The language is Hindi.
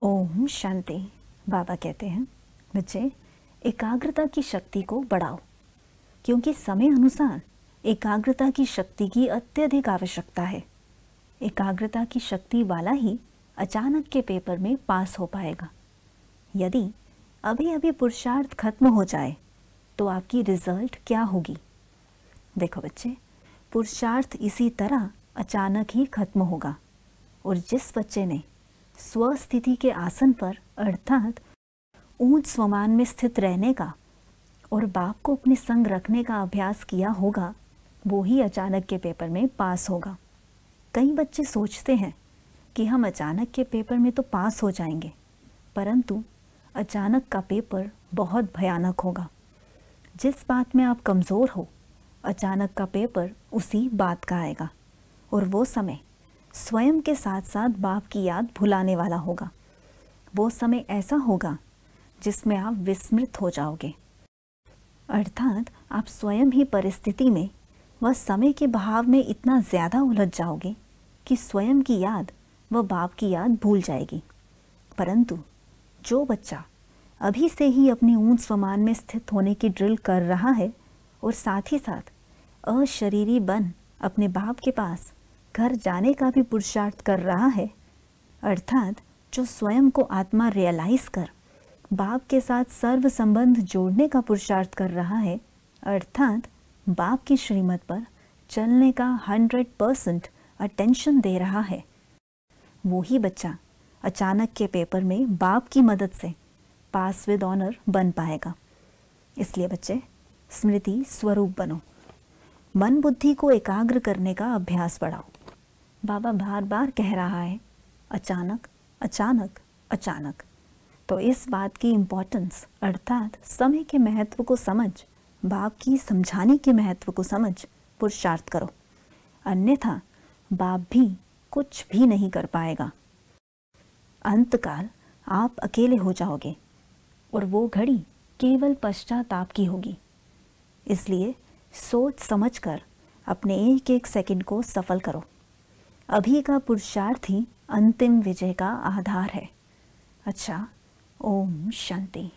ओम शांति। बाबा कहते हैं, बच्चे एकाग्रता की शक्ति को बढ़ाओ, क्योंकि समय अनुसार एकाग्रता की शक्ति की अत्यधिक आवश्यकता है। एकाग्रता की शक्ति वाला ही अचानक के पेपर में पास हो पाएगा। यदि अभी अभी पुरुषार्थ खत्म हो जाए तो आपकी रिजल्ट क्या होगी? देखो बच्चे, पुरुषार्थ इसी तरह अचानक ही खत्म होगा, और जिस बच्चे ने स्वस्थिति के आसन पर अर्थात ऊंच स्वमान में स्थित रहने का और बाप को अपने संग रखने का अभ्यास किया होगा, वो ही अचानक के पेपर में पास होगा। कई बच्चे सोचते हैं कि हम अचानक के पेपर में तो पास हो जाएंगे, परंतु अचानक का पेपर बहुत भयानक होगा। जिस बात में आप कमज़ोर हो, अचानक का पेपर उसी बात का आएगा, और वो समय स्वयं के साथ साथ बाप की याद भुलाने वाला होगा। वो समय ऐसा होगा जिसमें आप विस्मृत हो जाओगे, अर्थात आप स्वयं ही परिस्थिति में व समय के बहाव में इतना ज़्यादा उलझ जाओगे कि स्वयं की याद व बाप की याद भूल जाएगी। परंतु जो बच्चा अभी से ही अपने ऊंच स्वमान में स्थित होने की ड्रिल कर रहा है और साथ ही साथ अशरीरी बन अपने बाप के पास घर जाने का भी पुरुषार्थ कर रहा है, अर्थात जो स्वयं को आत्मा रियलाइज कर बाप के साथ सर्व संबंध जोड़ने का पुरुषार्थ कर रहा है, अर्थात बाप की श्रीमत पर चलने का 100% अटेंशन दे रहा है, वो ही बच्चा अचानक के पेपर में बाप की मदद से पास विद ऑनर बन पाएगा। इसलिए बच्चे स्मृति स्वरूप बनो, मन बुद्धि को एकाग्र करने का अभ्यास बढ़ाओ। बाबा बार बार कह रहा है अचानक अचानक अचानक, तो इस बात की इम्पोर्टेंस अर्थात समय के महत्व को समझ, बाप की समझाने के महत्व को समझ पुरुषार्थ करो, अन्यथा बाप भी कुछ भी नहीं कर पाएगा। अंतकाल आप अकेले हो जाओगे और वो घड़ी केवल पश्चाताप की होगी। इसलिए सोच समझकर अपने एक एक सेकंड को सफल करो। अभी का पुरुषार्थ ही अंतिम विजय का आधार है। अच्छा, ओम शांति।